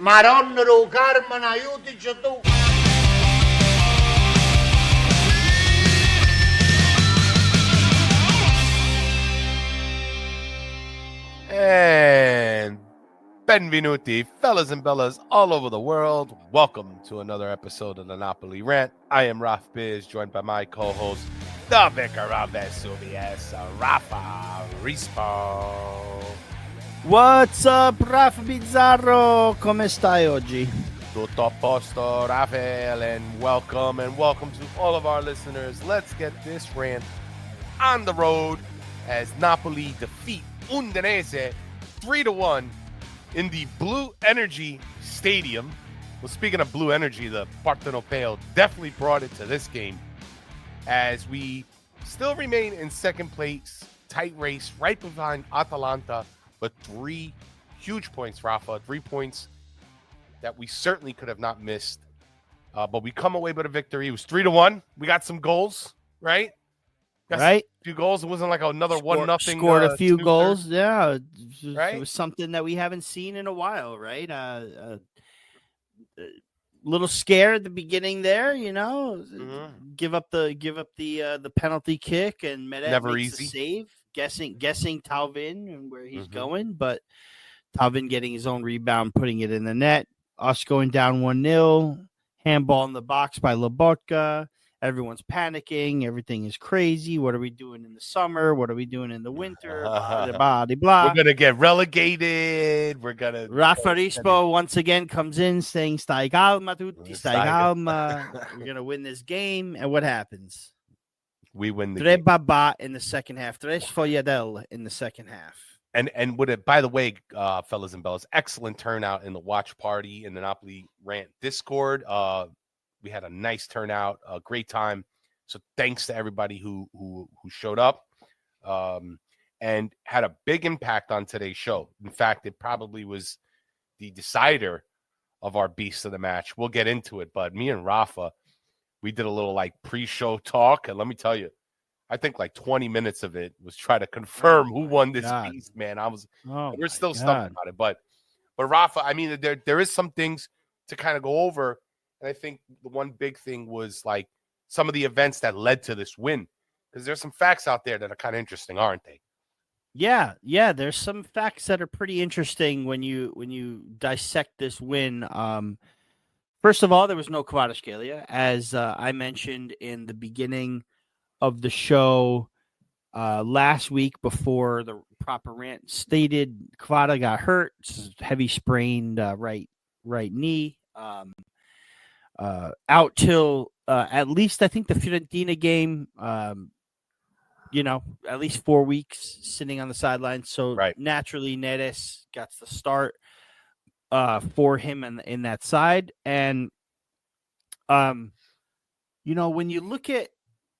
Maronnero Carmen, aiutici tu. And benvenuti, fellas and bellas all over the world. Welcome to another episode of the Napoli Rant. I am Raff Bizz, joined by my co-host, the vicar of Vesuvius, Raffa Rispo. What's up, Raff Bizzarro? Come stai oggi? Tutto a posto, Rafael, and welcome to all of our listeners. Let's get this rant on the road as Napoli defeat Udinese 3-1 in the Blue Energy Stadium. Well, speaking of Blue Energy, the Partenopei definitely brought it to this game as we still remain in second place, tight race, right behind Atalanta, but 3 huge points, Raffa, 3 points that we certainly could have not missed. But we come away with a victory. It was 3-1. We got some goals, right? Right. A few goals. It wasn't like another 1-0. Scored a few goals. Yeah. Right? It was something that we haven't seen in a while, right? Little scare at the beginning there, you know. Mm-hmm. Give up the penalty kick, and Neres Never makes easy. the save. Guessing Talvin and where he's going, but Talvin getting his own rebound, putting it in the net. Us going down 1-0. Handball in the box by Lobotka. Everyone's panicking. Everything is crazy. What are we doing in the summer? What are we doing in the winter? Blah. We're going to get relegated. We're going to... Raffa Rispo once again comes in saying, stai calma tutti, stai calma. We're going to win this game. And what happens? We win the Tre game. Babà in the second half. Tre Sfogliatelle in the second half. And would it, by the way, fellas and bellas, excellent turnout in the watch party in the Napoli Rant Discord. We had a nice turnout, a great time. So thanks to everybody who showed up and had a big impact on today's show. In fact, it probably was the decider of our beast of the match. We'll get into it, but me and Raffa, we did a little like pre-show talk, and let me tell you, I think like 20 minutes of it was trying to confirm who won this beast, man. We're still stumped about it, but Raffa, I mean, there is some things to kind of go over. And I think the one big thing was like some of the events that led to this win, because there's some facts out there that are kind of interesting, aren't they? Yeah. There's some facts that are pretty interesting when you dissect this win. First of all, there was no Kvaratskhelia, as I mentioned in the beginning of the show last week before the proper rant stated. Kvara got hurt, heavy sprained right knee. Out till at least I think the Fiorentina game, at least 4 weeks sitting on the sidelines. So naturally, Neres got the start for him in that side. And,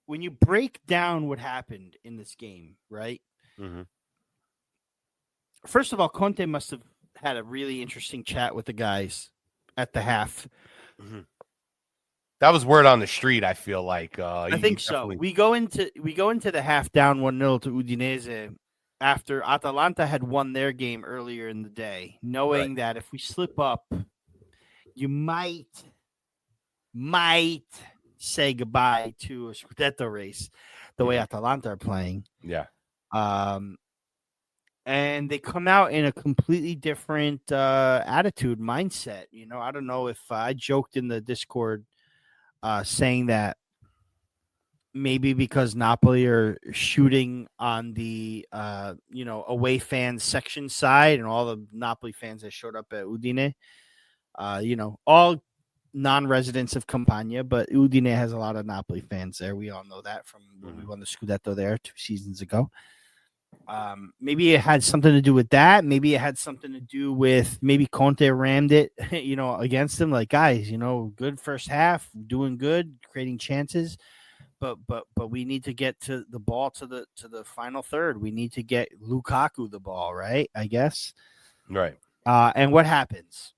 when you break down what happened in this game, right? Mm-hmm. First of all, Conte must have had a really interesting chat with the guys at the half. Mm-hmm. That was word on the street, I feel like. I think so. We go into the half down 1-0 to Udinese after Atalanta had won their game earlier in the day, knowing that if we slip up, you might say goodbye to a Scudetto race the way Atalanta are playing. Yeah. And they come out in a completely different attitude, mindset. I don't know if I joked in the Discord saying that maybe because Napoli are shooting on the away fan section side and all the Napoli fans that showed up at Udine, all non-residents of Campania, but Udine has a lot of Napoli fans there. We all know that from when we won the Scudetto there 2 seasons ago. Maybe it had something to do with that. Maybe it had something to do with maybe Conte rammed it, against them. Like, guys, good first half, doing good, creating chances, but we need to get to the ball to the final third. We need to get Lukaku the ball, right? I guess. Right. And what happens?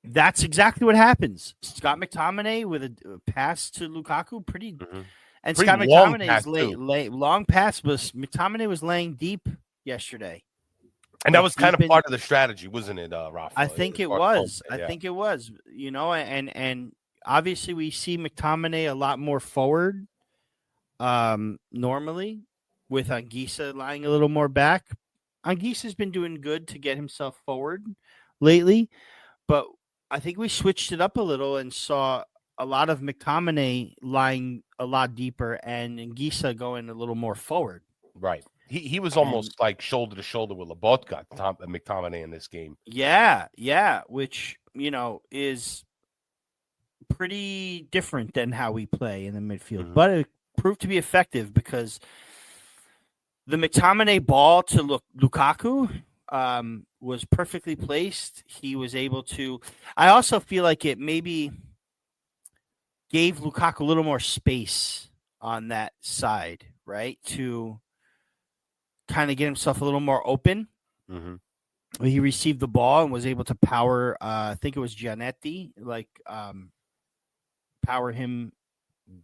That's exactly what happens. Scott McTominay with a pass to Lukaku, pretty. Mm-hmm. And Pretty Scott long McTominay pass, is long pass, but McTominay was laying deep yesterday. And that was kind of part of the strategy, wasn't it, Raffa? I think it was. I think it was. And obviously we see McTominay a lot more forward. Normally, with Anguissa lying a little more back. Anguissa's been doing good to get himself forward lately, but I think we switched it up a little and saw a lot of McTominay lying a lot deeper and Anguissa going a little more forward. Right. He was almost like shoulder to shoulder with Lobotka, McTominay in this game. Yeah, which, is pretty different than how we play in the midfield. Mm-hmm. But it proved to be effective because the McTominay ball to Lukaku was perfectly placed. He was able to. I also feel like it maybe gave Lukaku a little more space on that side, right? To kind of get himself a little more open. Mm-hmm. He received the ball and was able to power, I think it was Giannetti, power him.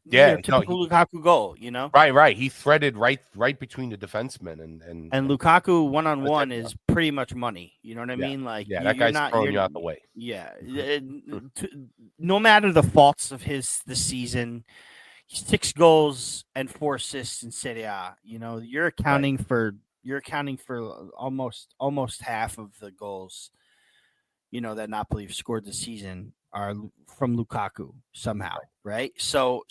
Yeah, typical Lukaku goal, Right. He threaded right between the defensemen, and Lukaku one-on-one is pretty much money. You know what I mean? That guy's throwing you out the way. Yeah, no matter the faults of the season, 6 goals and 4 assists in Serie A. You're accounting for almost half of the goals. That Napoli have scored this season are from Lukaku somehow, right? So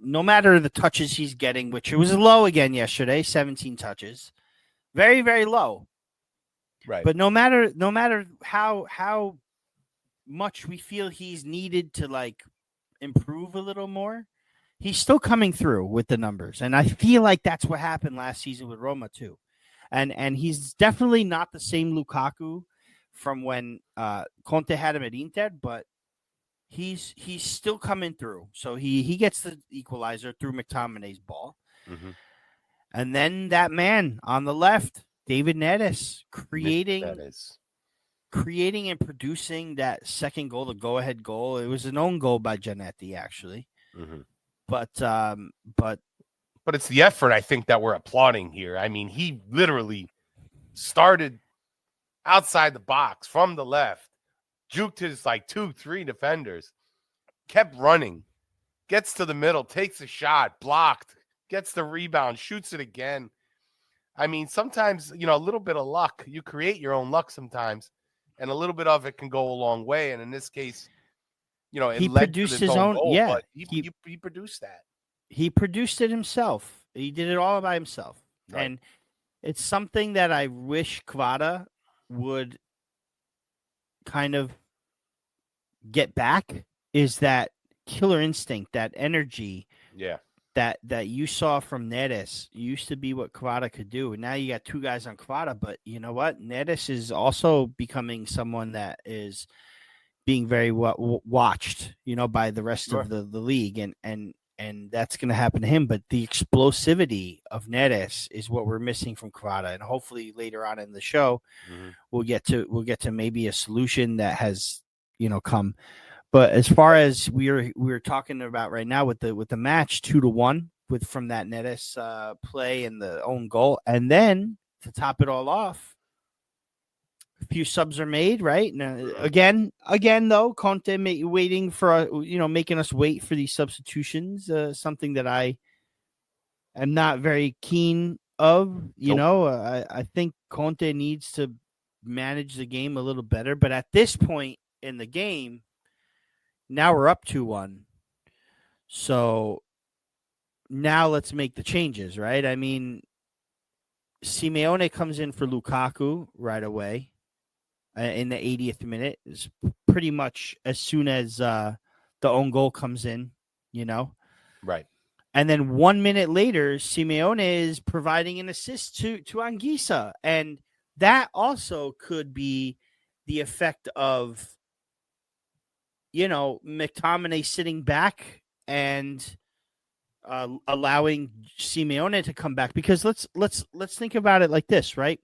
no matter the touches he's getting, which it was low again yesterday, 17 touches, very, very low. Right. But no matter how much we feel he's needed to improve a little more, he's still coming through with the numbers. And I feel like that's what happened last season with Roma too. And he's definitely not the same Lukaku from when Conte had him at Inter, but he's still coming through. So he gets the equalizer through McTominay's ball. Mm-hmm. And then that man on the left, David Neres, creating and producing that second goal, the go-ahead goal. It was an own goal by Giannetti, actually. Mm-hmm. But it's the effort, I think, that we're applauding here. I mean, he literally started outside the box from the left, juked his 2-3 defenders, kept running, gets to the middle, takes a shot, blocked, gets the rebound, shoots it again. I mean, sometimes, a little bit of luck, you create your own luck sometimes, and a little bit of it can go a long way. And in this case, it he produced his own goal, but he produced that. He produced it himself. He did it all by himself. Right. And it's something that I wish Kvara would kind of get back, is that killer instinct, that energy, that you saw from Neres used to be what Kvara could do. And now you got 2 guys on Kvara, but you know what? Neres is also becoming someone that is being very watched, by the rest of the league, and that's going to happen to him. But the explosivity of Neres is what we're missing from Kvara, and hopefully later on in the show, we'll get to maybe a solution that has come. But as far as we're talking about right now with the match 2-1 from that Neres play and the own goal, and then to top it all off, a few subs are made, right? Now, again, though, Conte waiting for making us wait for these substitutions, something that I am not very keen of. I think Conte needs to manage the game a little better. But at this point in the game, now we're up 2-1. So now let's make the changes, right? I mean, Simeone comes in for Lukaku right away. In the 80th minute, is pretty much as soon as the own goal comes in, Right. And then 1 minute later, Simeone is providing an assist to Anguissa. And that also could be the effect of, McTominay sitting back and allowing Simeone to come back. Because let's think about it like this, right?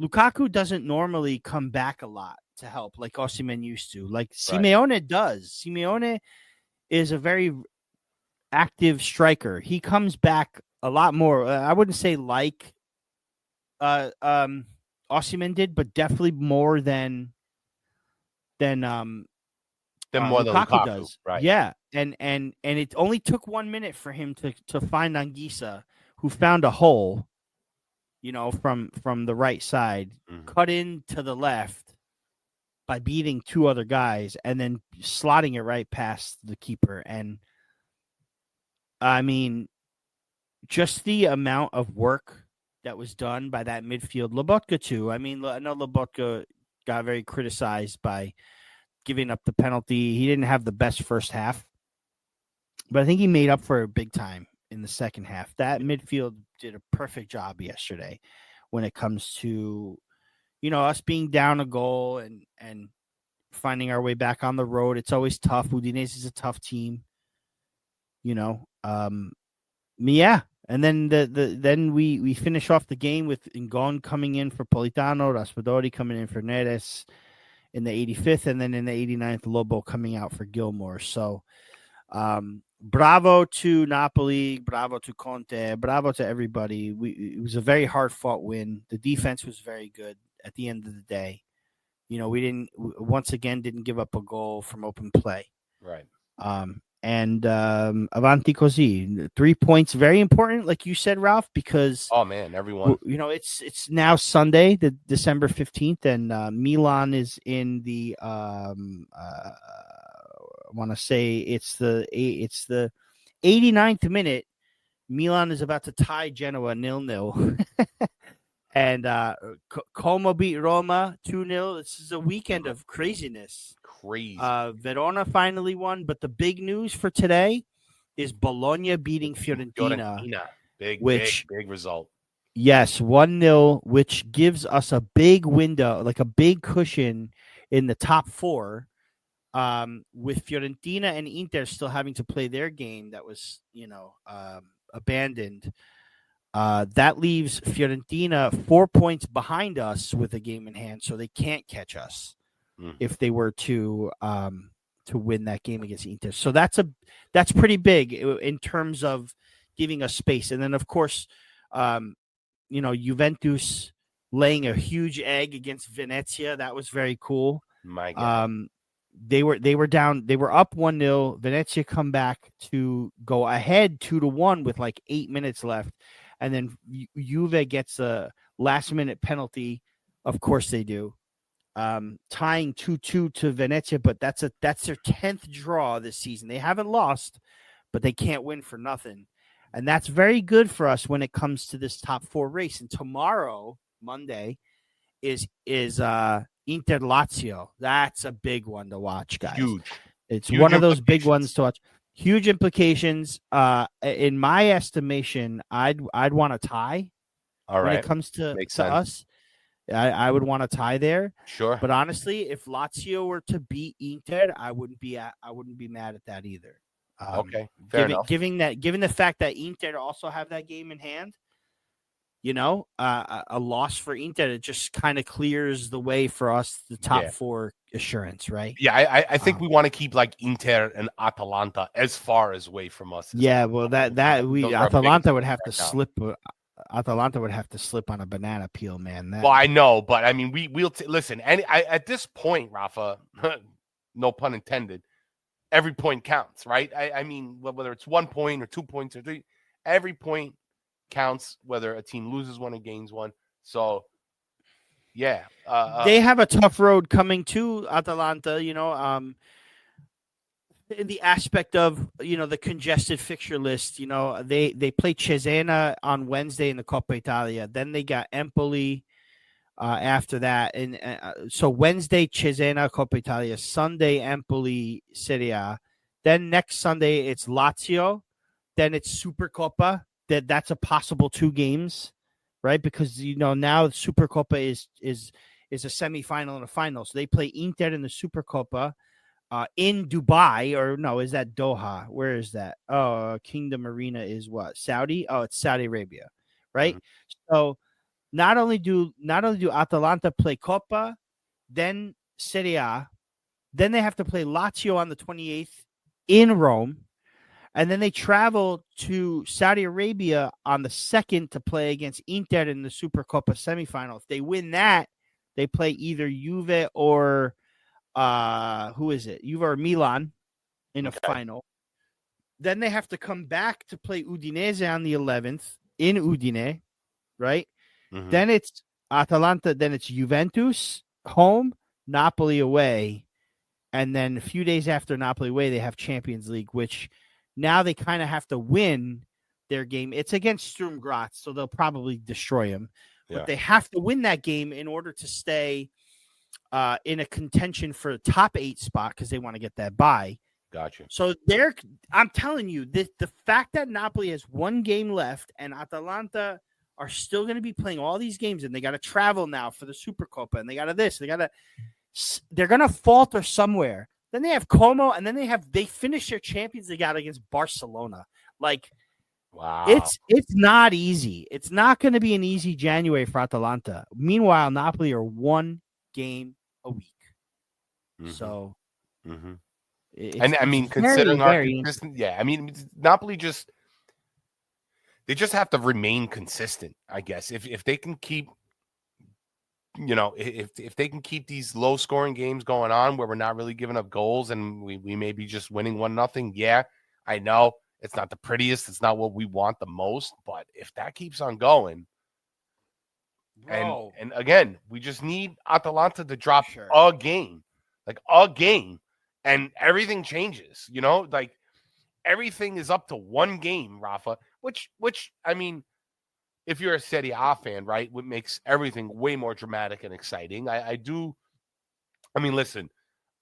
Lukaku doesn't normally come back a lot to help like Osimhen used to. Like Simeone does. Simeone is a very active striker. He comes back a lot more. I wouldn't say like Osimhen did, but definitely more than more than Lukaku Lukaku, does. right? Yeah, and it only took 1 minute for him to find Anguissa, who found a hole, from the right side, cut in to the left by beating 2 other guys, and then slotting it right past the keeper. And I mean, just the amount of work that was done by that midfield. Lobotka too. I mean, I know Lobotka got very criticized by giving up the penalty. He didn't have the best first half, but I think he made up for it big time in the second half. That midfield did a perfect job yesterday when it comes to, us being down a goal and finding our way back on the road. It's always tough. Udinese is a tough team, yeah. And then then we finish off the game with Ngon coming in for Politano, Raspadori coming in for Neres in the 85th, and then in the 89th, Lobo coming out for Gilmore. So, bravo to Napoli, bravo to Conte, bravo to everybody. It was a very hard-fought win. The defense was very good at the end of the day. We once again didn't give up a goal from open play. Right. And avanti così. 3 points, very important, like you said, Ralph, because everyone. It's now Sunday, the December 15th, and Milan is in the I want to say it's the 89th minute. Milan is about to tie Genoa 0-0. And Como beat Roma 2-0. This is a weekend of craziness. Crazy. Verona finally won, but the big news for today is Bologna beating Fiorentina. Big result. Yes, 1-0, which gives us a big window, like a big cushion in the top 4, with Fiorentina and Inter still having to play their game that was, abandoned. That leaves Fiorentina 4 points behind us with a game in hand, so they can't catch us if they were to win that game against Inter. So that's pretty big in terms of giving us space. And then, of course, Juventus laying a huge egg against Venezia. That was very cool. My God. They were down. They were up 1-0. Venezia come back to go ahead 2-1 with like 8 minutes left. And then Juve gets a last-minute penalty. Of course they do. Tying 2-2 to Venezia, but that's their 10th draw this season. They haven't lost, but they can't win for nothing. And that's very good for us when it comes to this top 4 race. And tomorrow, Monday, is Inter Lazio. That's a big one to watch, guys. It's one of those big ones to watch. Huge implications. In my estimation, I'd want to tie. All right. When it comes to us, I would want to tie there. Sure. But honestly, if Lazio were to beat Inter, I wouldn't be mad at that either. Okay. Fair enough. Given the fact that Inter also have that game in hand, a loss for Inter, it just kind of clears the way for us, the top 4 assurance, right? Yeah, I think we want to keep like Inter and Atalanta as far as away from us. Atalanta would have to slip. Atalanta would have to slip on a banana peel, man. Well, I know, but I mean, we'll listen. And at this point, Raffa, no pun intended, every point counts, right? I mean, whether it's 1 point or 2 points or 3, every point counts, whether a team loses one or gains one. So, yeah. They have a tough road coming to Atalanta, in the aspect of, the congested fixture list. They play Cesena on Wednesday in the Coppa Italia. Then they got Empoli after that. And so Wednesday, Cesena, Coppa Italia. Sunday, Empoli, Serie A. Then next Sunday, it's Lazio. Then it's Supercoppa. That's a possible 2 games, right? Because now Supercoppa is a semifinal and a final. So they play Inter in the Supercoppa in Dubai, or no, is that Doha? Where is that? Oh, Kingdom Arena is what? Saudi? Oh, it's Saudi Arabia, right? Mm-hmm. So not only do Atalanta play Coppa, then Serie A, then they have to play Lazio on the 28th in Rome. And then they travel to Saudi Arabia on the 2nd to play against Inter in the Supercoppa semifinal. If they win that, they play either Juve or who is it? Juve or Milan in a final. Then they have to come back to play Udinese on the 11th in Udine, right? Mhm. Then it's Atalanta. Then it's Juventus home, Napoli away. And then a few days after Napoli away, they have Champions League, which now they kind of have to win their game. It's against Sturm Graz, so they'll probably destroy them. Yeah. But they have to win that game in order to stay in a contention for a top 8 spot because they want to get that bye. Gotcha. So I'm telling you, the fact that Napoli has one game left and Atalanta are still going to be playing all these games, and they got to travel now for the Supercoppa, and they got to this, they're going to falter somewhere. Then they have Como, and then they finish their Champions League out against Barcelona. Like, wow, it's not easy. It's not going to be an easy January for Atalanta. Meanwhile, Napoli are one game a week. Mm-hmm. So, mm-hmm. And I mean, considering our consistent, I mean, Napoli just have to remain consistent, I guess. If they can keep, if they can keep these low scoring games going on where we're not really giving up goals and we may be just winning 1-0. Yeah, I know it's not the prettiest, it's not what we want the most, but if that keeps on going, and again, we just need Atalanta to drop a game, and everything changes, like everything is up to one game, Raffa, which I mean, if you're a Serie A fan, right, what makes everything way more dramatic and exciting. I mean, listen,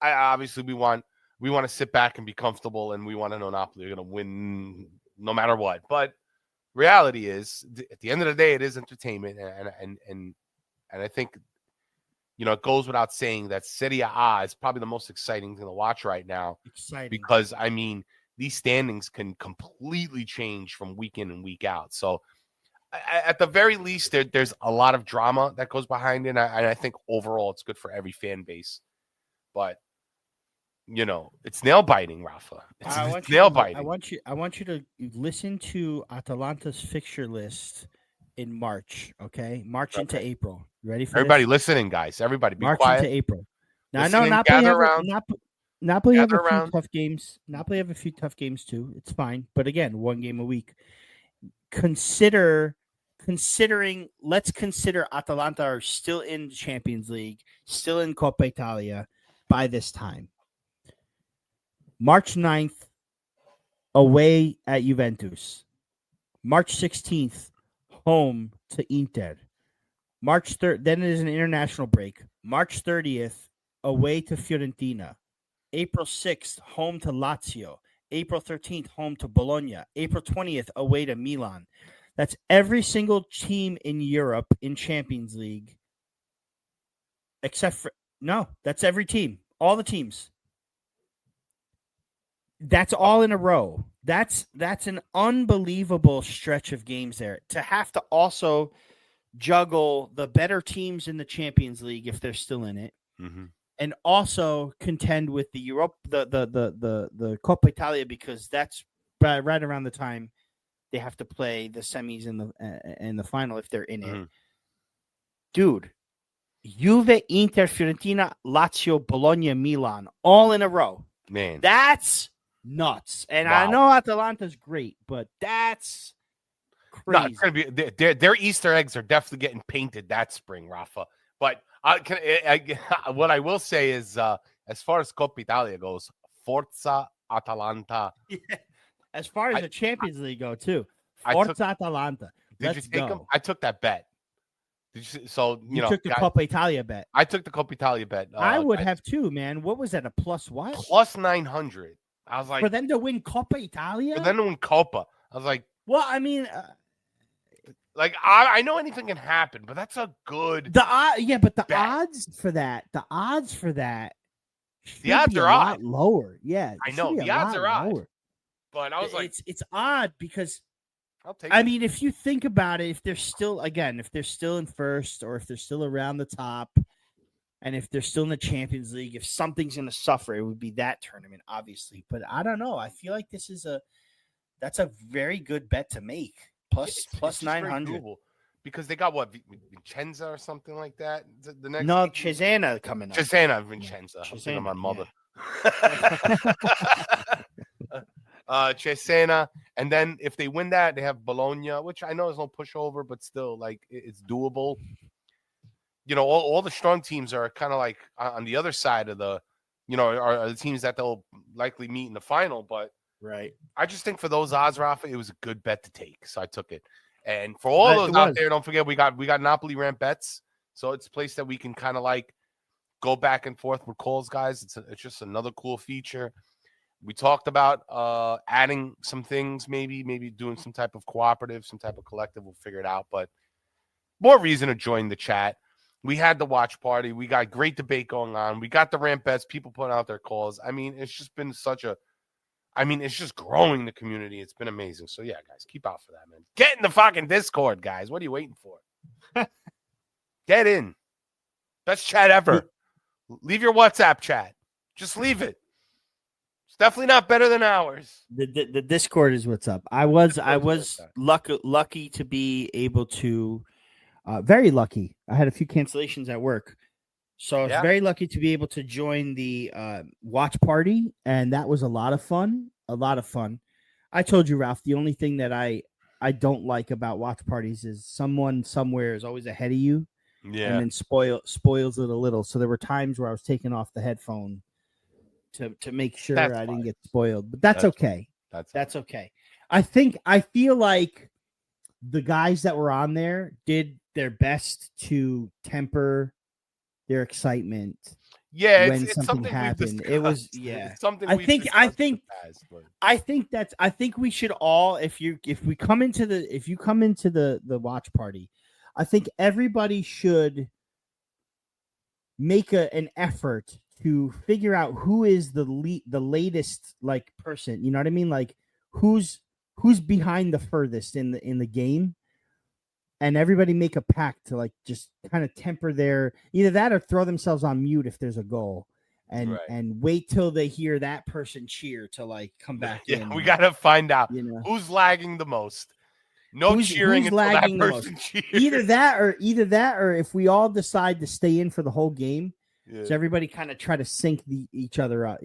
obviously we want to sit back and be comfortable, and we want to know Napoli are going to win no matter what. But reality is, at the end of the day, it is entertainment, and I think, it goes without saying that Serie A is probably the most exciting thing to watch right now. Because, I mean, these standings can completely change from week in and week out. So, at the very least, there's a lot of drama that goes behind it, and I think overall it's good for every fan base. But, it's nail-biting, Raffa. It's nail-biting. I want you to listen to Atalanta's fixture list in March, okay? March into April. You ready for everybody this? listening, guys? Everybody be March quiet. Into April. Now, listen, I know Napoli have a few tough games. Napoli have a few tough games too. It's fine. But again, one game a week. Let's consider Atalanta are still in the Champions League, still in Coppa Italia by this time. March 9th, away at Juventus. March 16th, home to Inter. March 3rd, then there's an international break. March 30th, away to Fiorentina. April 6th, home to Lazio. April 13th, home to Bologna. April 20th, away to Milan. That's every single team in Europe in Champions League. That's every team. All the teams. That's all in a row. That's an unbelievable stretch of games there. To have to also juggle the better teams in the Champions League if they're still in it. Mm-hmm. And also contend with the Europe, the Coppa Italia, because that's right around the time they have to play the semis and the final if they're in it. Dude, Juve, Inter, Fiorentina, Lazio, Bologna, Milan, all in a row. Man, that's nuts. And I know Atalanta's great, but that's crazy. No, it's gonna be their Easter eggs are definitely getting painted that spring, Raffa. But what I will say is, as far as Coppa Italia goes, Forza Atalanta. Yeah. As far as the Champions League go, too. Forza Atalanta. Did you take them? I took that bet. You took the Coppa Italia bet. I took the Coppa Italia bet. I would have too, man. What was that? A plus what? Plus 900. I was like, for them to win Coppa Italia? For them to win Coppa. I was like, well, I mean, I know anything can happen, but that's a good. But the bet. odds for that. The odds are a lot lower. Yeah, I know the odds are odd. But I was like, it's odd because I'll take. I mean, if you think about it, if they're still in first, or if they're still around the top, and if they're still in the Champions League, if something's going to suffer, it would be that tournament, obviously. But I don't know. I feel like this is That's a very good bet to make. Plus It's 900. because they got what Vincenza or something like that. The next No, Cesena coming up. Cesena, Vincenza. I'm thinking of my mother. Cesena, and then if they win that, they have Bologna, which I know is no pushover, but still, like, it's doable. You know, all the strong teams are kind of like on the other side of the, you know, are the teams that they'll likely meet in the final. But Right. I just think for those odds, Raffa, it was a good bet to take, so I took it. And for all those out there, don't forget we got Napoli Rant bets, so it's a place that we can kind of like go back and forth with calls, guys. It's just another cool feature. We talked about adding some things, maybe doing some type of cooperative, some type of collective. We'll figure it out, but more reason to join the chat. We had the watch party. We got great debate going on. We got the rant bets, people putting out their calls. I mean, it's just been it's just growing the community. It's been amazing. So, yeah, guys, keep out for that, man. Get in the fucking Discord, guys. What are you waiting for? Get in. Best chat ever. Leave your WhatsApp chat. Just leave it. It's definitely not better than ours. The Discord is what's up. I was lucky to be able to, very lucky. I had a few cancellations at work. So I was very lucky to be able to join the watch party, and that was a lot of fun. I told you, Ralph, the only thing that I don't like about watch parties is someone somewhere is always ahead of you, and then spoils it a little. So there were times where I was taking off the headphone to make sure I didn't get spoiled, but that's okay. That's okay. I feel like the guys that were on there did their best to temper their excitement. Yeah, when it's something happened, it was It's something I think we should all, if you come into the watch party, I think everybody should make an effort to figure out who is the latest like person. You know what I mean? Like who's behind the furthest in the game. And everybody make a pact to like just kind of temper their either that or throw themselves on mute if there's a goal, and wait till they hear that person cheer to like come back in. We gotta find out who's lagging the most. Who's cheering until that person cheers. Either that or if we all decide to stay in for the whole game, so everybody kind of try to sync each other up,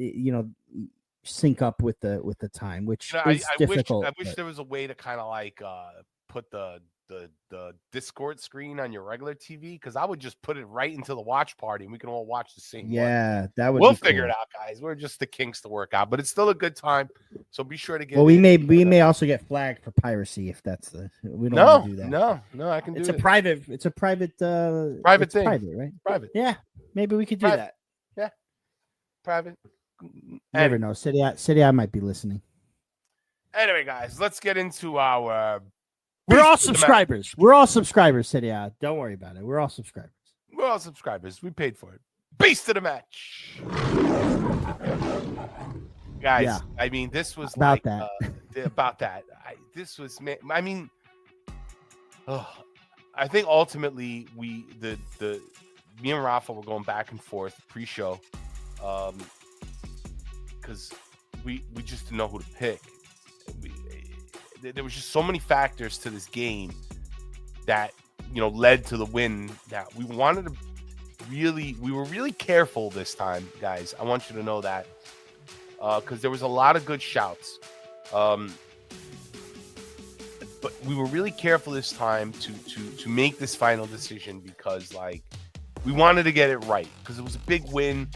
sync up with the time, which is difficult. I wish there was a way to kind of like put the Discord screen on your regular TV, because I would just put it right into the watch party and we can all watch the same one. We'll figure it out, guys. We're just the kinks to work out, but it's still a good time. So be sure to get. Well, we may also get flagged for piracy if that's we don't want to do that. No, I can do it. It's a private thing. Private, right? Private. Yeah, maybe we could do that. Yeah, private. Never know. City, I might be listening. Anyway, guys, let's get into our. We're all subscribers. We're all subscribers, City. Don't worry about it. We're all subscribers. We're all subscribers. We paid for it. Beast of the match. Guys, I mean, this was about like that. About that. I think ultimately me and Raffa were going back and forth pre-show, because we just didn't know who to pick. There was just so many factors to this game that led to the win that we wanted to we were really careful this time, guys. I want you to know that, because there was a lot of good shouts, but we were really careful this time to make this final decision, because like we wanted to get it right, because it was a big win.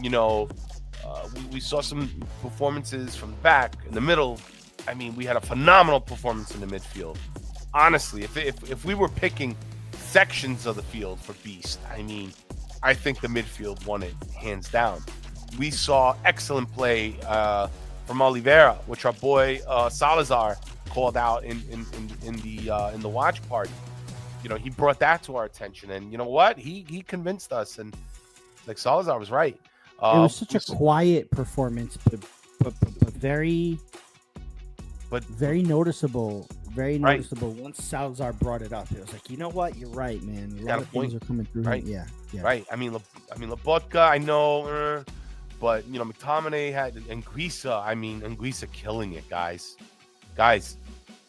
We saw some performances from the back, in the middle. I mean, we had a phenomenal performance in the midfield. Honestly, if we were picking sections of the field for Beast, I mean, I think the midfield won it hands down. We saw excellent play from Oliveira, which our boy Salazar called out in the watch party. He brought that to our attention, and you know what? He convinced us, and like Salazar was right. It was such a quiet performance, but very. But very noticeable, noticeable. Once Salazar brought it up, it was like, you know what, you're right, man. A lot of things are coming through. Right? Yeah. Right. I mean, Lobotka, I know, but McTominay had Anguissa. I mean, Anguissa killing it, guys. guys,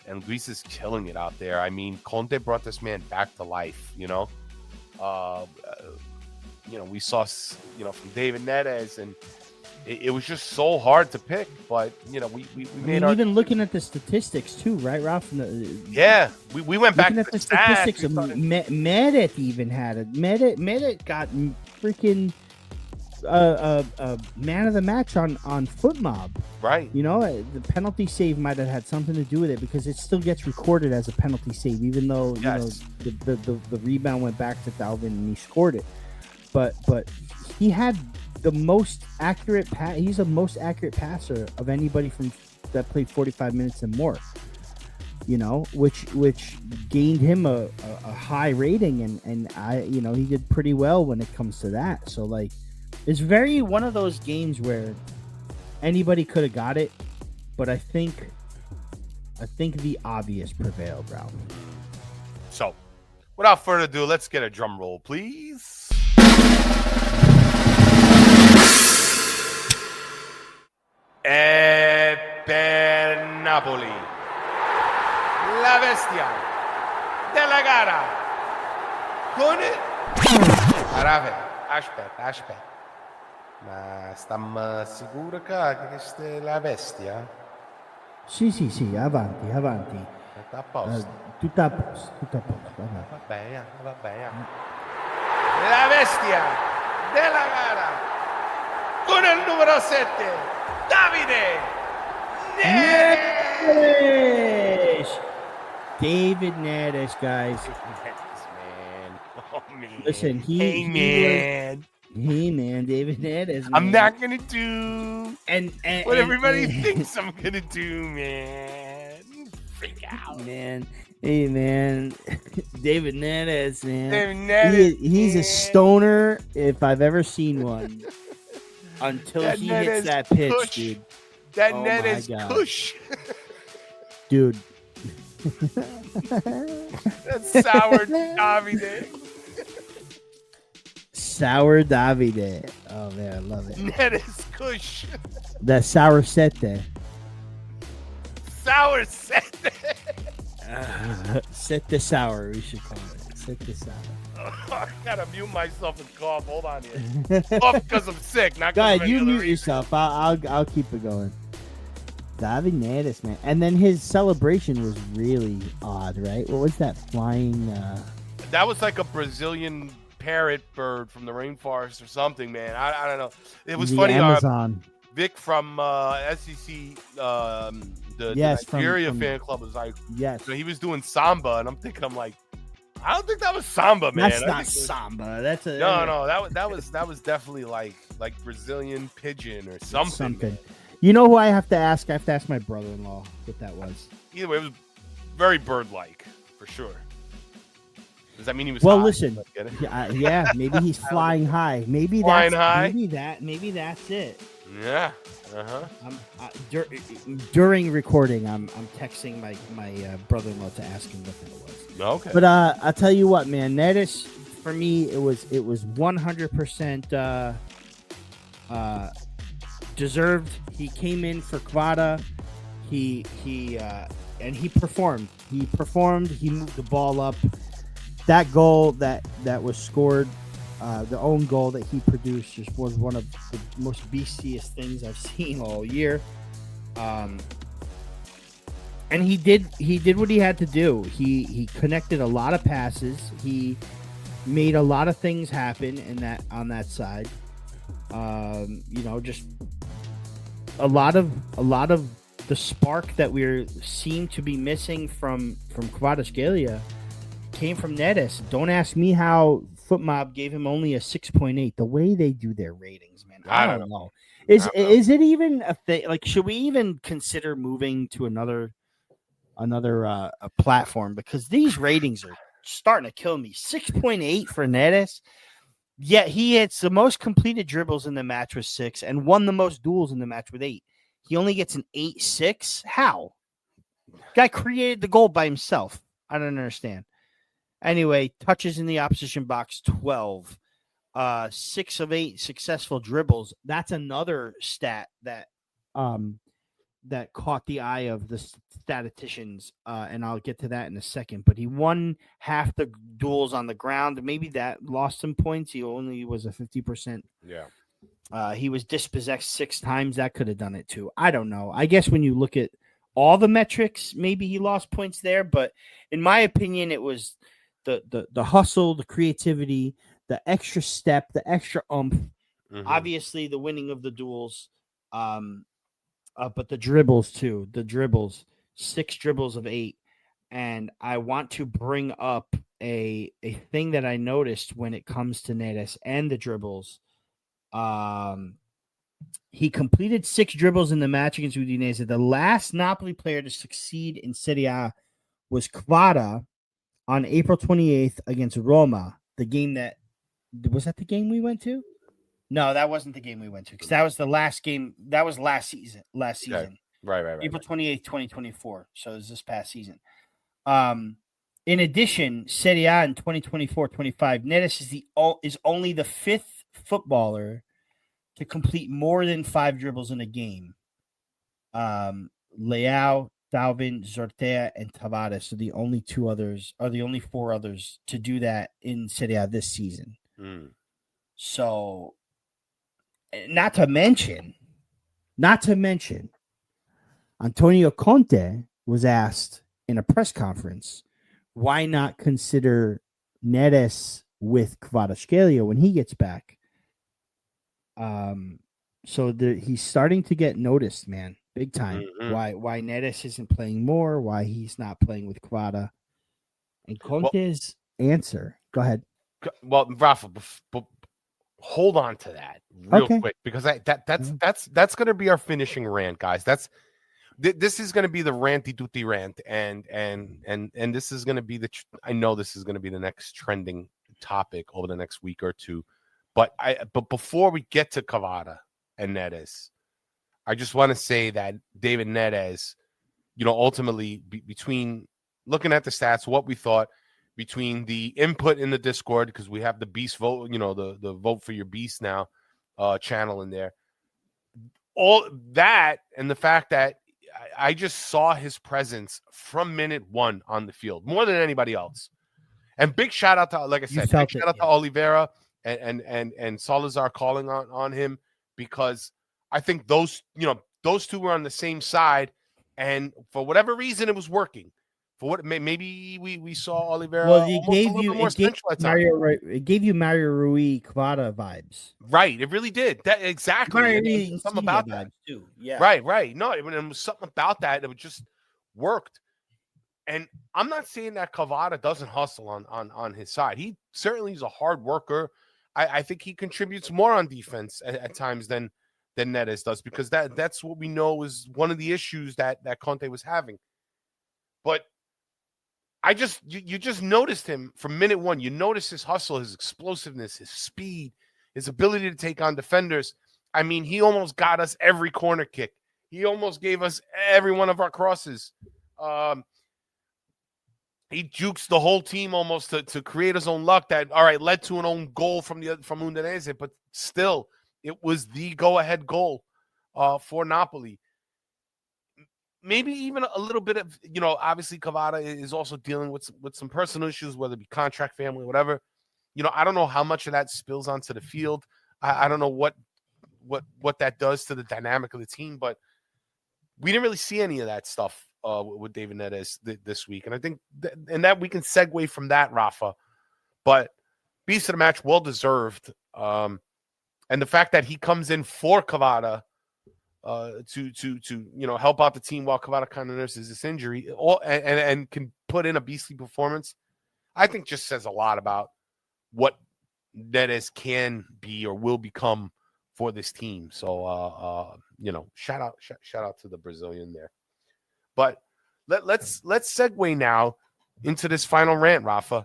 and Greece is killing it out there. I mean, Conte brought this man back to life. We saw, from David Neres, and it was just so hard to pick. But we made our even looking at the statistics too, right, Raff? we went back to the statistics. Medet even had it. Medet got freaking man of the match on FootMob. Right. The penalty save might have had something to do with it because it still gets recorded as a penalty save, even though the rebound went back to Dalvin and he scored it. But he had the most accurate he's the most accurate passer of anybody that played 45 minutes and more. Which gained him a high rating, and he did pretty well when it comes to that. So it's very one of those games where anybody could have got it, but I think the obvious prevailed, Ralph. So, without further ado, let's get a drum roll, please. E per Napoli, la bestia della gara con aspetta. Ma stiamo sicuri che questa è la bestia? Sì, avanti. Tutto a posto. Tutto a posto. Va bene. La bestia della gara con il numero 7, Davide Neres. David Neres, guys. Man. Oh, man. Listen, Hey, man, David Neres. Man. I'm not gonna do and what everybody thinks I'm gonna do, man. Freak out, man. Hey, man, David Neres, man. David Neres, he's a stoner if I've ever seen one. Until that he Neres hits that pitch, push. dude. That Neres push. Dude. That's sour Davide. Sour Davide. Oh, man, I love it. Neres Kush. The sour sette. Sour sette. Sette sour, we should call it. Sette sour. I gotta mute myself and cough. Hold on here. Cough because I'm sick, not Go because ahead, you mute yourself. I'll keep it going. David Neres, man. And then his celebration was really odd, right? What was that flying? That was like a Brazilian parrot bird from the rainforest or something, man. I don't know. It was funny. Amazon. Vic from SEC, the Nigeria fan club was like, yes. So he was doing samba, and I'm like, I don't think that was samba, man. That's not samba. That's a no. That was definitely like Brazilian pigeon or something. You know who I have to ask? I have to ask my brother-in-law what that was. Either way, it was very bird-like for sure. Does that mean he was? Well, high? Listen. Yeah, maybe he's flying high. Maybe flying that's high. Maybe that's it. Yeah. During recording, I'm texting my brother-in-law to ask him what that was. Okay. But I'll tell you what, man. Neres, for me, it was 100% deserved. He came in for Kvara. He performed. He moved the ball up. That goal that was scored, the own goal that he produced, just was one of the most beastiest things I've seen all year. And he did what he had to do. He connected a lot of passes. He made a lot of things happen on that side. Just a lot of the spark that we seem to be missing from Kvaratskhelia came from Neres. Don't ask me how FootMob gave him only a 6.8. The way they do their ratings, man, I don't know. Is it even a thing? Like, should we even consider moving to another a platform? Because these ratings are starting to kill me. 6.8 for Neres. Yet he hits the most completed dribbles in the match with 6 and won the most duels in the match with 8. He only gets an 8.6. How? Guy created the goal by himself. I don't understand. Anyway, touches in the opposition box, 12. 6 of 8 successful dribbles. That's another stat that that caught the eye of the statisticians, and I'll get to that in a second. But he won half the duels on the ground. Maybe that lost some points. He only was a 50%. Yeah. He was dispossessed 6 times. That could have done it too. I don't know. I guess when you look at all the metrics, maybe he lost points there. But in my opinion, it was the hustle, the creativity, the extra step, the extra oomph. Mhm. Obviously, the winning of the duels. But the dribbles too. The dribbles, 6 dribbles of 8. And I want to bring up a thing that I noticed when it comes to Neres and the dribbles. He completed 6 dribbles in the match against Udinese. The last Napoli player to succeed in Serie A was Kvara on April 28th against Roma. The game that was that the game we went to? No, that wasn't the game we went to because that was the last game. That was last season. Okay. Right. April 28th, 2024. So it was this past season. In addition, Serie A in 2024-25, Neres is only the 5th footballer to complete more than 5 dribbles in a game. Leao, Dalvin, Zortea, and Tavares are the only 4 others to do that in Serie A this season. So, not to mention, Antonio Conte was asked in a press conference, why not consider Neres with Kvaratskhelia when he gets back? So he's starting to get noticed, man, big time. Mhm. Why Neres isn't playing more? Why he's not playing with Kvara? And Conte's answer. Go ahead. Well, Raffa, hold on to that real quick because that's going to be our finishing rant, guys. This is going to be the ranty tutti rant, and this is going to be I know this is going to be the next trending topic over the next week or two. But before we get to Kvara and Neres, I just want to say that David Neres, ultimately between looking at the stats, what we thought, between the input in the Discord, because we have the Beast vote, the vote for your Beast now channel in there. All that and the fact that I just saw his presence from minute 1 on the field more than anybody else. And big shout out to, like I said, big shout out to Oliveira and Salazar calling on him, because I think those two were on the same side, and for whatever reason it was working. For what maybe we saw Oliveira almost a little bit more central at times. It gave you Mario Rui Kvara vibes. Right, it really did. That exactly. Something about that too. Yeah. Right. No, it was something about that just worked. And I'm not saying that Kvara doesn't hustle on his side. He certainly is a hard worker. I think he contributes more on defense at times than Neres does, because that's what we know is one of the issues that Conte was having. But you just noticed him from minute 1. You notice his hustle, his explosiveness, his speed, his ability to take on defenders. I mean, he almost got us every corner kick. He almost gave us every one of our crosses. He jukes the whole team almost to create his own luck that, all right, led to an own goal from Udinese, but still, it was the go-ahead goal for Napoli. Maybe even a little bit of, obviously Kvara is also dealing with some personal issues, whether it be contract, family, whatever. I don't know how much of that spills onto the field. I don't know what that does to the dynamic of the team, but we didn't really see any of that stuff with David Neres this week. And I think that we can segue from that, Raffa. But beast of the match, well-deserved. And the fact that he comes in for Kvara to help out the team while Kvara kind of nurses this injury, and can put in a beastly performance, I think just says a lot about what Neres can be or will become for this team. So shout out to the Brazilian there. But let's segue now into this final rant, Raffa.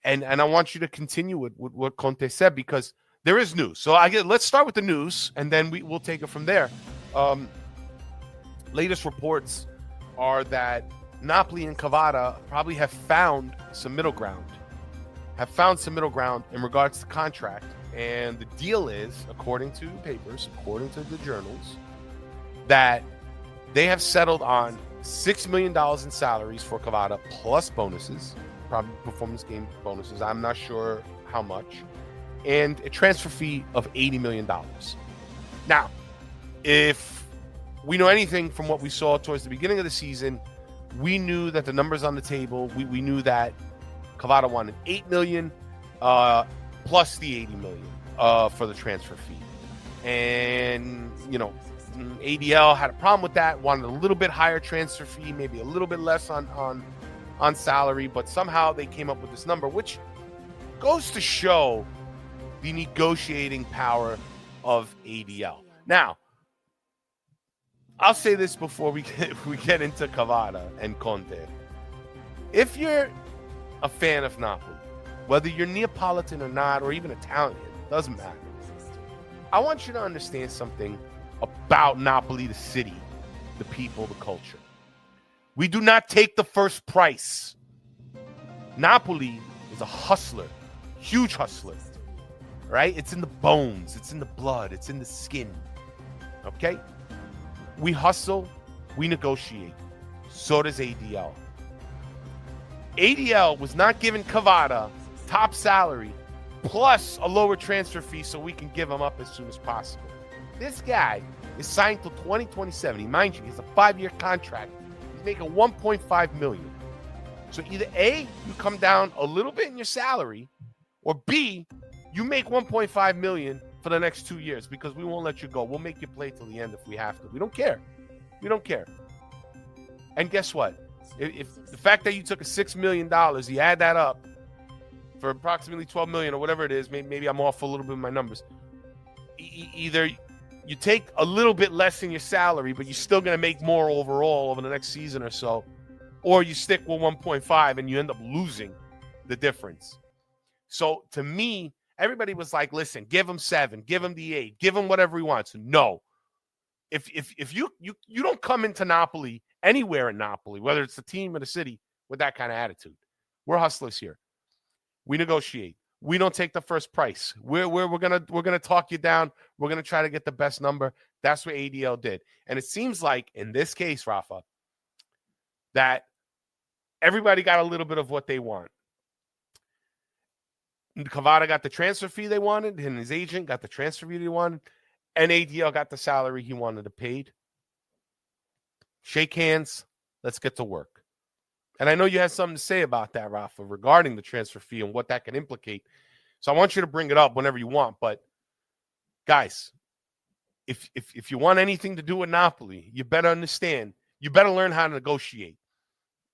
And I want you to continue with what Conte said, because there is news. So let's start with the news, and then we'll take it from there. Latest reports are that Napoli and Kvara probably have found some middle ground in regards to contract. And the deal is, according to papers, according to the journals, that they have settled on $6 million in salaries for Kvara plus bonuses, probably performance game bonuses. I'm not sure how much, and a transfer fee of $80 million. Now, if we know anything from what we saw towards the beginning of the season, we knew that the numbers on the table, we knew that Kvara wanted $8 million plus the $80 million for the transfer fee. And, ADL had a problem with that, wanted a little bit higher transfer fee, maybe a little bit less on salary, but somehow they came up with this number, which goes to show the negotiating power of ADL. Now, I'll say this before we get into Kvara and Conte. If you're a fan of Napoli, whether you're Neapolitan or not, or even Italian, doesn't matter. I want you to understand something about Napoli, the city, the people, the culture. We do not take the first price. Napoli is a hustler, huge hustler, right? It's in the bones, it's in the blood, it's in the skin, okay? We hustle, we negotiate. So does ADL. ADL was not giving Kvara top salary plus a lower transfer fee so we can give him up as soon as possible. This guy is signed till 2027. Mind you, he has a 5-year contract. He's making $1.5 million. So either A, you come down a little bit in your salary, or B, you make $1.5 million for the next 2 years because we won't let you go. We'll make you play till the end if we have to. We don't care. We don't care. And guess what? If the fact that you took a $6 million, you add that up for approximately $12 million or whatever it is, maybe I'm off a little bit in my numbers. Either you take a little bit less in your salary, but you're still going to make more overall over the next season or so, or you stick with 1.5 and you end up losing the difference. So to me, everybody was like, listen, give him 7, give him the 8, give him whatever he wants. No. If you don't come into Napoli, anywhere in Napoli, whether it's the team or the city, with that kind of attitude, we're hustlers here. We negotiate. We don't take the first price. We're gonna talk you down. We're gonna try to get the best number. That's what ADL did. And it seems like in this case, Raffa, that everybody got a little bit of what they want. Kvara got the transfer fee they wanted, and his agent got the transfer fee they wanted, and ADL got the salary he wanted to paid. Shake hands. Let's get to work. And I know you had something to say about that, Raffa, regarding the transfer fee and what that can implicate. So I want you to bring it up whenever you want. But guys, if you want anything to do with Napoli, you better understand. You better learn how to negotiate.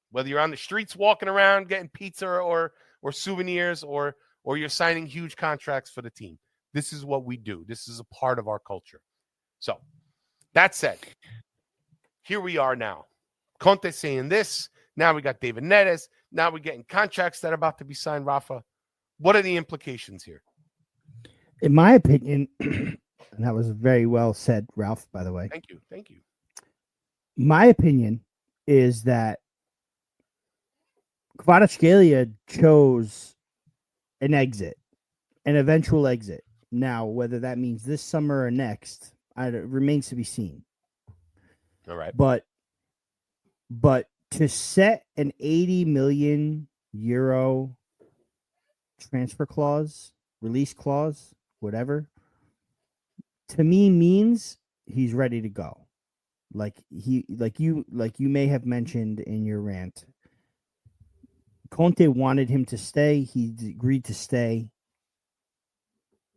Whether you're on the streets walking around getting pizza or souvenirs or you're signing huge contracts for the team. This is what we do. This is a part of our culture. So that said, here we are now. Conte saying this. Now we got David Neres. Now we're getting contracts that are about to be signed, Raffa. What are the implications here? In my opinion, and that was very well said, Ralph, by the way. Thank you. Thank you. My opinion is that Kvaratskhelia chose an exit, an eventual exit. Now, whether that means this summer or next, it remains to be seen. All right. But to set an 80 million euro transfer clause, release clause, whatever, to me means he's ready to go. Like you may have mentioned in your rant, Conte wanted him to stay. He agreed to stay.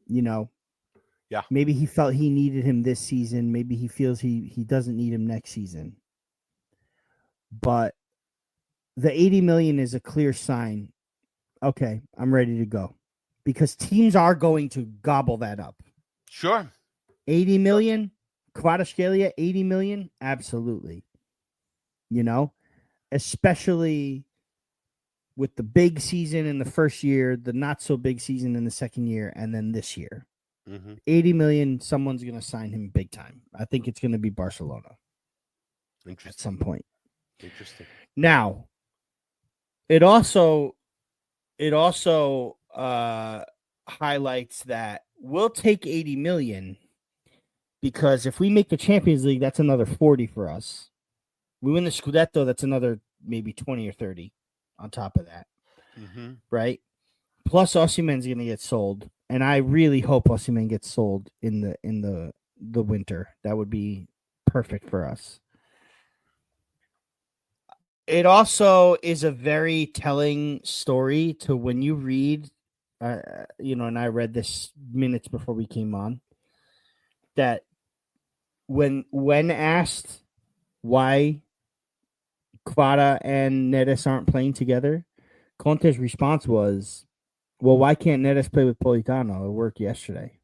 Yeah. Maybe he felt he needed him this season. Maybe he feels he doesn't need him next season. But the 80 million is a clear sign. Okay, I'm ready to go. Because teams are going to gobble that up. Sure. 80 million, Kvaratskhelia, 80 million, absolutely. Especially with the big season in the first year, the not so big season in the second year, and then this year. 80 million, someone's going to sign him big time. I think it's going to be Barcelona. Interesting. At some point. Interesting. Now, it also highlights that we'll take 80 million because if we make the Champions League, that's another 40 for us. We win the Scudetto, that's another maybe 20 or 30 on top of that, right? Plus, Osimhen's going to get sold, and I really hope Osimhen gets sold in the winter. That would be perfect for us. It also is a very telling story to when you read, and I read this minutes before we came on, that when asked why Kvara and Neres aren't playing together, Conte's response was, well, why can't Neres play with Politano? It worked yesterday.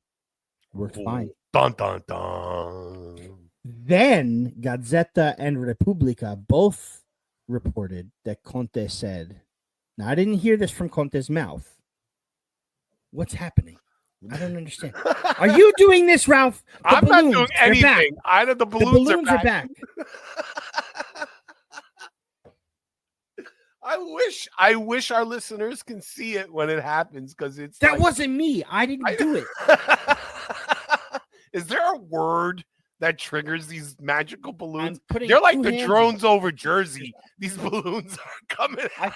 It worked fine. Dun, dun, dun. Then Gazzetta and Repubblica both reported that Conte said, now I didn't hear this from Conte's mouth. What's happening? I don't understand. Are you doing this, Ralph? I'm not doing anything. The balloons are back. I wish our listeners can see it when it happens, because it's that wasn't me. I didn't do it. Is there a word that triggers these magical balloons? They're like the drones over Jersey. These balloons are coming out.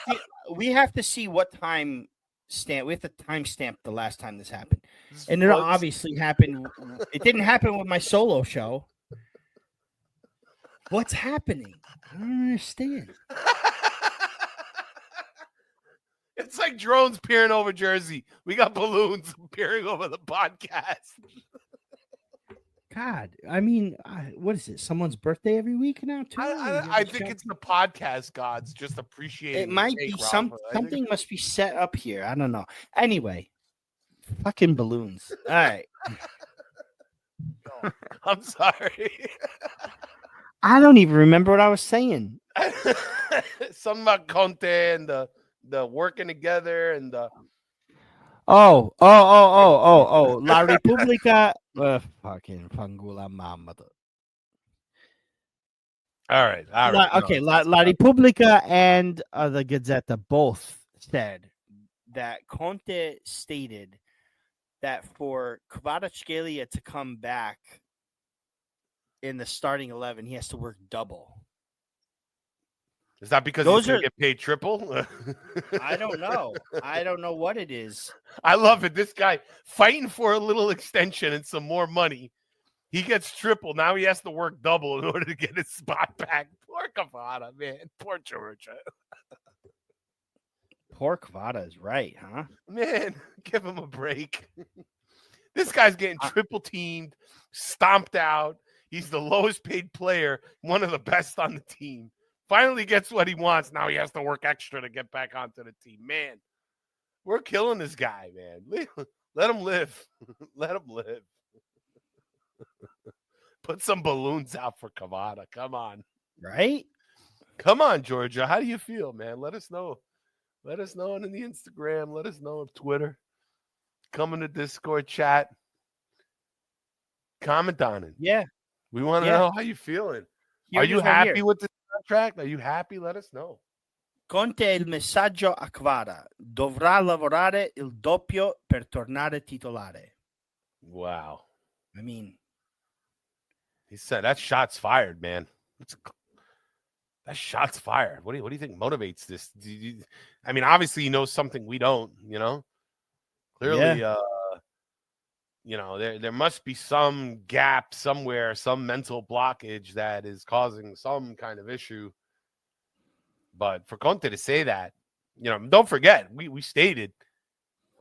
We have to see what time stamp. We have to timestamp the last time this happened. And it obviously happened. It didn't happen with my solo show. What's happening? I don't understand. It's like drones peering over Jersey. We got balloons peering over the podcast. God, I mean, what is it? Someone's birthday every week now, too? I think it's the podcast gods just appreciating. It might be something must be set up here. I don't know. Anyway, fucking balloons. All right. I'm sorry. I don't even remember what I was saying. Something about Conte and the working together and the. Oh. La Repubblica. Fucking fangula mamma. All right. Okay. La Repubblica and the Gazzetta both said that Conte stated that for Kvaratskhelia to come back in the starting 11, he has to work double. Is that because he's going to get paid triple? I don't know. I don't know what it is. I love it. This guy fighting for a little extension and some more money. He gets triple. Now he has to work double in order to get his spot back. Poor Kvara, man. Poor Georgia. Poor Kvara is right, huh? Man, give him a break. This guy's getting triple teamed, stomped out. He's the lowest paid player, one of the best on the team. Finally gets what he wants. Now he has to work extra to get back onto the team. Man, we're killing this guy, man. Let him live. Let him live. Put some balloons out for Kvara. Come on. Right? Come on, Georgia. How do you feel, man? Let us know. Let us know on the Instagram. Let us know on Twitter. Come in the Discord chat. Comment on it. Yeah. We want to know how you're feeling. Are you happy with this contract? Are you happy? Let us know. Conte il messaggio a Kvara. Dovrà lavorare il doppio per tornare titolare. Wow. I mean, he said that shot's fired, man. That shot's fired. What do you think motivates this? I mean, obviously he knows something we don't, Clearly, there must be some gap somewhere, some mental blockage that is causing some kind of issue. But for Conte to say that, don't forget, we stated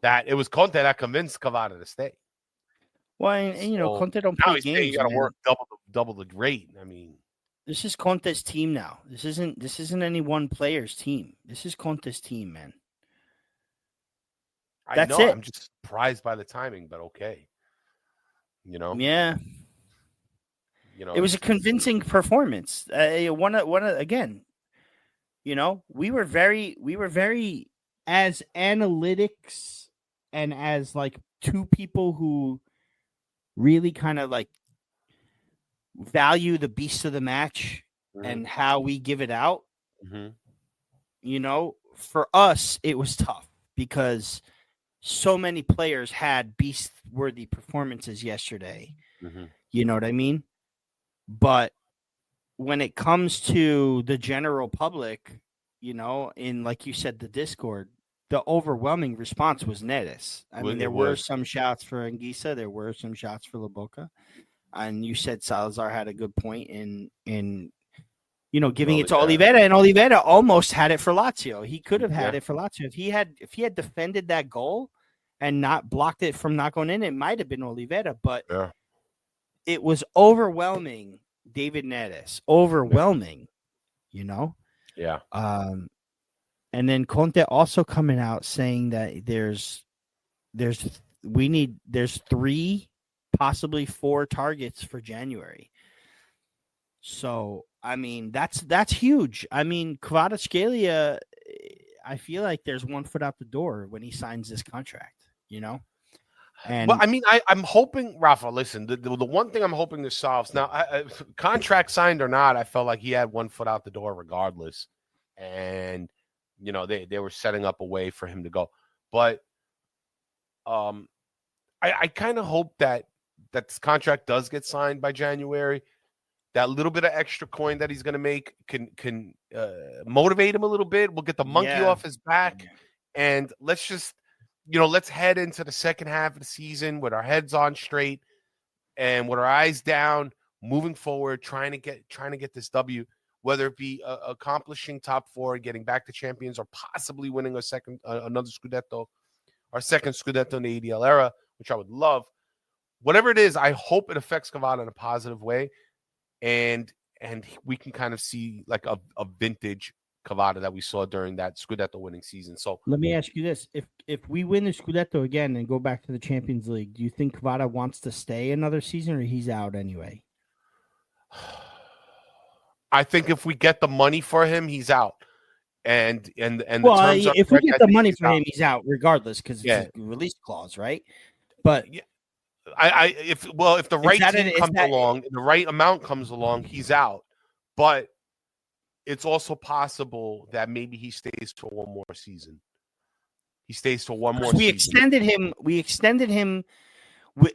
that it was Conte that convinced Kvara to stay. Well, and Conte don't play games. You got to work double the rate. I mean, this is Conte's team now. This isn't any one player's team. This is Conte's team, man. That's it. I'm just surprised by the timing, but okay. Yeah. It was a convincing performance. We were very as analytics and as like two people who really kind of like value the beast of the match and how we give it out. For us, it was tough because so many players had beast-worthy performances yesterday You know what I mean? But when it comes to the general public, in, like you said, the Discord, the overwhelming response was Neres. I mean, there were some shouts for Anguissa, there were some shouts for Lukaku, and you said Salazar had a good point in giving it to Oliveira, and Oliveira almost had it for Lazio. He could have had it for Lazio if he had defended that goal and not blocked it from not going in. It might have been Oliveira, but it was overwhelming. David Neres, overwhelming, Yeah. And then Conte also coming out saying that there's 3, possibly 4 targets for January. So, I mean, that's huge. I mean, Kvaratskhelia, I feel like there's one foot out the door when he signs this contract, And well, I mean, I'm hoping, Raffa, listen, the one thing I'm hoping this solves now, contract signed or not, I felt like he had one foot out the door regardless. And, they were setting up a way for him to go. But I kind of hope that this contract does get signed by January. That little bit of extra coin that he's going to make can motivate him a little bit. We'll get the monkey off his back. And let's just, let's head into the second half of the season with our heads on straight and with our eyes down, moving forward, trying to get this W, whether it be accomplishing top 4, getting back to champions, or possibly winning another Scudetto, our second Scudetto in the ADL era, which I would love. Whatever it is, I hope it affects Kvara in a positive way. And we can kind of see like a vintage Kvara that we saw during that Scudetto winning season. So let me ask you this: if we win the Scudetto again and go back to the Champions League, do you think Kvara wants to stay another season, or he's out anyway? I think if we get the money for him, he's out. And well, if we get the money for him, he's out regardless because it's a release clause, right? But if the right team comes along, the right amount comes along, he's out. But it's also possible that maybe he stays for one more season. We extended him.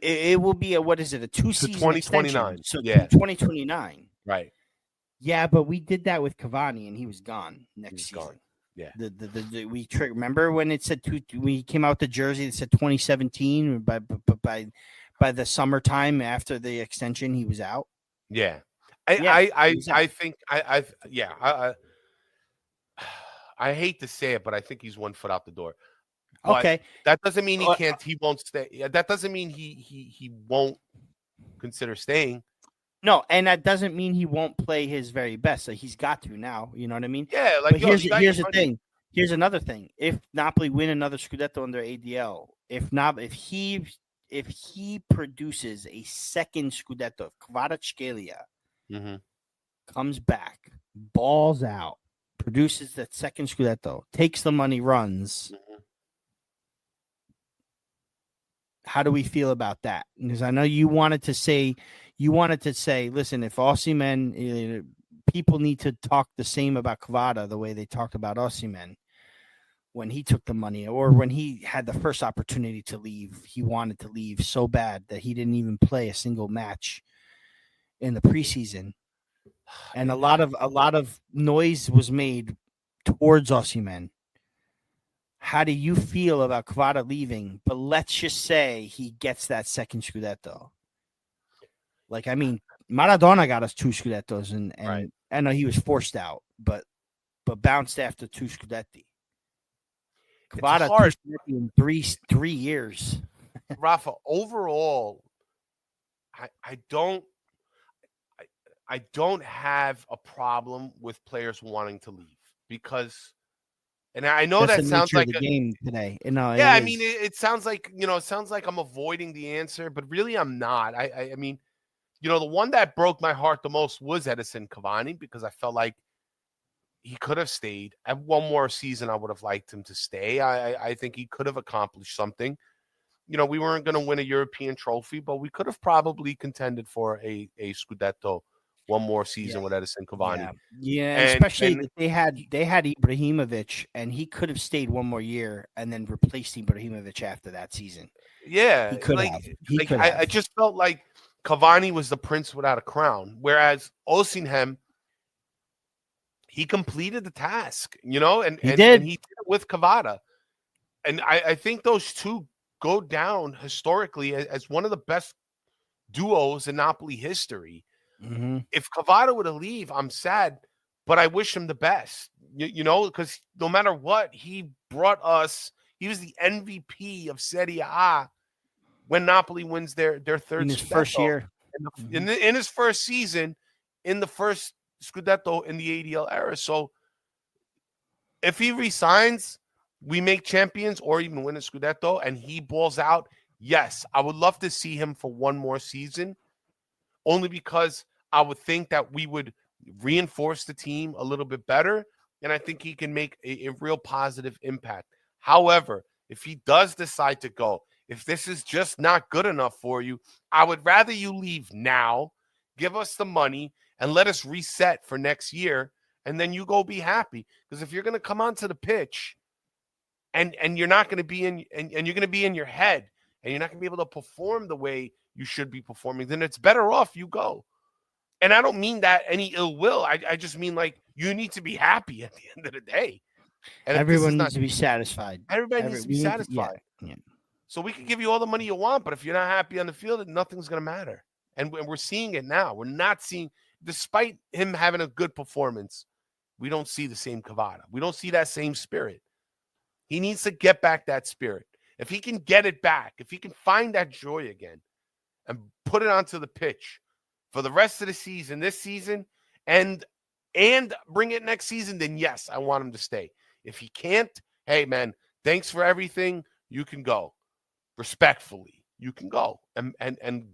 It will be a 2-season 2029. So 2029. Right. Yeah, but we did that with Cavani, and he was gone next season. Gone. Yeah. We remember when it said we came out with the jersey that said 2017 by the summertime after the extension he was out. Yeah. I think I hate to say it, but I think he's one foot out the door. But okay. That doesn't mean he won't stay. That doesn't mean he won't consider staying. No, and that doesn't mean he won't play his very best. So he's got to now. You know what I mean? Yeah. But here's the thing. Here's another thing. If Napoli win another Scudetto under ADL, if he produces a second Scudetto, Kvaratskhelia comes back, balls out, produces that second Scudetto, takes the money, runs. How do we feel about that? Because I know you wanted to say, listen, if Osimhen, people need to talk the same about Kvara the way they talked about Osimhen when he took the money, or when he had the first opportunity to leave. He wanted to leave so bad that he didn't even play a single match in the preseason, and a lot of noise was made towards Osimhen. How do you feel about Kvara leaving? But let's just say he gets that second Scudetto. Like, I mean, Maradona got us 2 Scudettos, and right. I know he was forced out, but bounced after 2 Scudetti. Kvara 2 Scudetti in 3 years. Raffa, overall, I don't have a problem with players wanting to leave, because. And I know that sounds like the game today. I mean, it sounds like, I'm avoiding the answer, but really I'm not. I mean, the one that broke my heart the most was Edinson Cavani, because I felt like he could have stayed. At one more season, I would have liked him to stay. I think he could have accomplished something. We weren't going to win a European trophy, but we could have probably contended for a Scudetto one more season with Edinson Cavani. Yeah, especially they had Ibrahimovic, and he could have stayed one more year and then replaced Ibrahimovic after that season. Yeah, he could have. I just felt like Cavani was the prince without a crown, whereas Osimhen, he completed the task, and He he did it with Kvara. And I think those two go down historically as one of the best duos in Napoli history. Mm-hmm. If Kvara were to leave, I'm sad, but I wish him the best, because no matter what, he brought us, he was the MVP of Serie A when Napoli wins their third in his Scudetto. first year. In his first season, in the first Scudetto in the ADL era. So if he resigns, we make champions or even win a Scudetto, and he balls out, yes, I would love to see him for one more season, only because I would think that we would reinforce the team a little bit better, and I think he can make a real positive impact. However, if he does decide to go, if this is just not good enough for you, I would rather you leave now, give us the money, and let us reset for next year, and then you go be happy. Because if you're going to come onto the pitch and you're not going to be in, and you're going to be in your head, and you're not going to be able to perform the way you should be performing, then it's better off you go. And I don't mean that any ill will. I just mean, like, you need to be happy at the end of the day. And everyone needs to be satisfied. Everybody needs to be satisfied. Yeah. So we can give you all the money you want, but if you're not happy on the field, then nothing's going to matter. And we're seeing it now. We're not seeing, despite him having a good performance, we don't see the same Kvara. We don't see that same spirit. He needs to get back that spirit. If he can get it back, if he can find that joy again and put it onto the pitch for the rest of the season, this season, and bring it next season, then yes, I want him to stay. If he can't, hey, man, thanks for everything. You can go. Respectfully, you can go and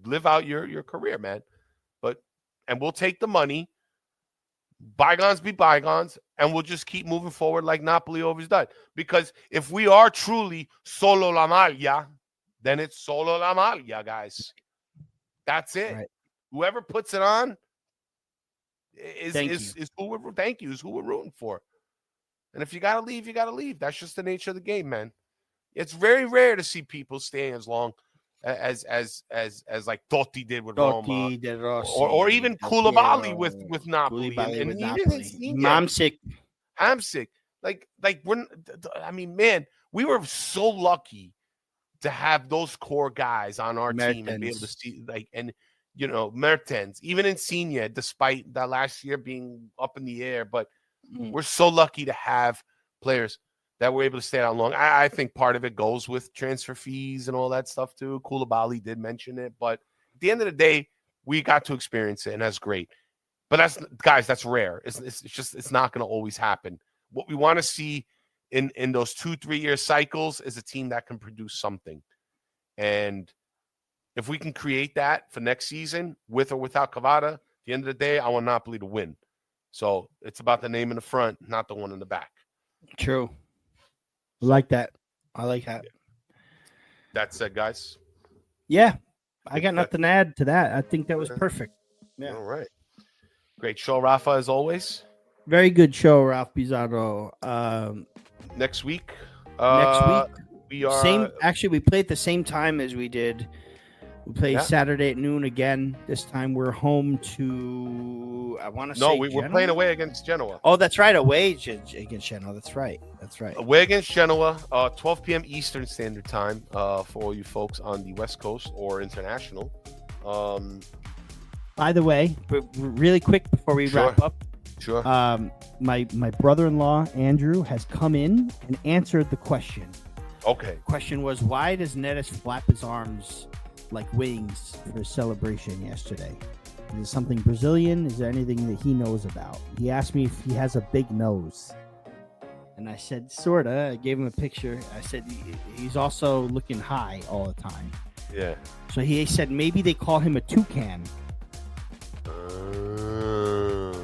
live out your career, man. And we'll take the money. Bygones be bygones, and we'll just keep moving forward like Napoli always done. Because if we are truly solo la maglia, then it's solo la maglia, guys. That's it. Right. Whoever puts it on is who we're rooting for. And if you gotta leave, you gotta leave. That's just the nature of the game, man. It's very rare to see people staying as long as like Totti did with Roma, or even Koulibaly with Napoli, and Hamsik. Like we're. I mean, man, we were so lucky to have those core guys on our team and be able to see, Mertens, even Insigne, despite that last year being up in the air, but we're so lucky to have players that were able to stay out long. I think part of it goes with transfer fees and all that stuff too. Koulibaly did mention it, but at the end of the day, we got to experience it, and that's great. But that's rare. It's not going to always happen. What we want to see in those 2-3 year cycles is a team that can produce something. And if we can create that for next season, with or without Kvara, at the end of the day, I want Napoli to win. So it's about the name in the front, not the one in the back. True. I like that. Yeah. That's it, guys. Yeah. I got nothing to add to that. I think that was perfect. Yeah. All right. Great show, Raffa, as always. Very good show, Ralph Bizarro. Next week. We are actually we play at the same time as we did. We play Saturday at noon again. This time we're home to, I want to say we're playing away against Genoa. Oh, that's right. Away against Genoa. That's right. Away against Genoa, 12 p.m. Eastern Standard Time for all you folks on the West Coast or international. By the way, really quick before we wrap up. Sure. My brother-in-law, Andrew, has come in and answered the question. Okay. The question was, why does Neres flap his arms like wings for his celebration yesterday? Is it something Brazilian? Is there anything that he knows about? He asked me if he has a big nose. And I said, sorta. I gave him a picture. I said, he's also looking high all the time. Yeah. So he said maybe they call him a toucan.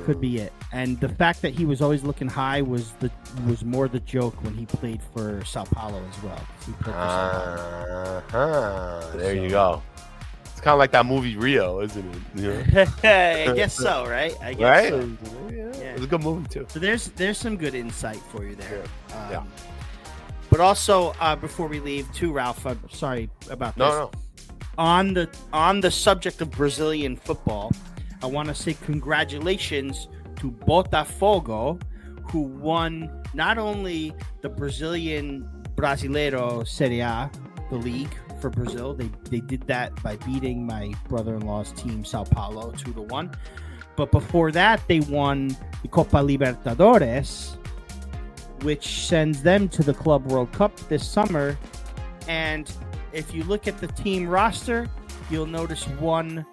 Could be it. And the fact that he was always looking high was more the joke when he played for Sao Paulo as well. He played for Sao Paulo. There you go. It's kind of like that movie Rio, isn't it? You know? I guess so, right? I guess so. Yeah. It's a good movie too. So there's some good insight for you there. Yeah. But also, before we leave, too, Ralph, I'm sorry about this. No. on the subject of Brazilian football, I want to say congratulations to Botafogo, who won not only the Brazilian Brasileiro Serie A, the league for Brazil. They did that by beating my brother-in-law's team, Sao Paulo, 2-1. But before that, they won the Copa Libertadores, which sends them to the Club World Cup this summer. And if you look at the team roster, you'll notice one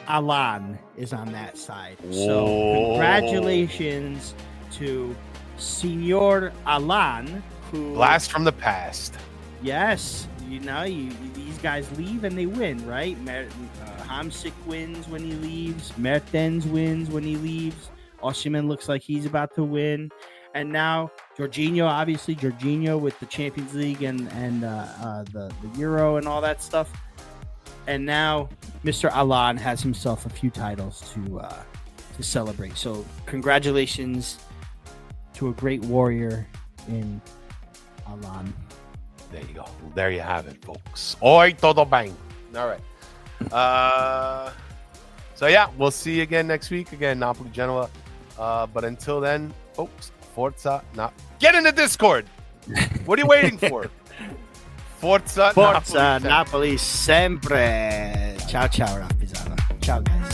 Alan is on that side. So congratulations to Senor Alan, who blast from the past. Yes, these guys leave and they win, right? Hamsik wins when he leaves. Mertens wins when he leaves. Osimhen looks like he's about to win. And now Jorginho with the Champions League and the Euro and all that stuff. And now Mr. Alan has himself a few titles to celebrate. So congratulations to a great warrior in Alan. There you go. There you have it, folks. Oi, todo bem. All right. So yeah, we'll see you again next week. Again, Napoli Genoa. But until then, folks, Forza. Get in the Discord. What are you waiting for? Forza Napoli sempre. Ciao, Raff. Ciao, guys.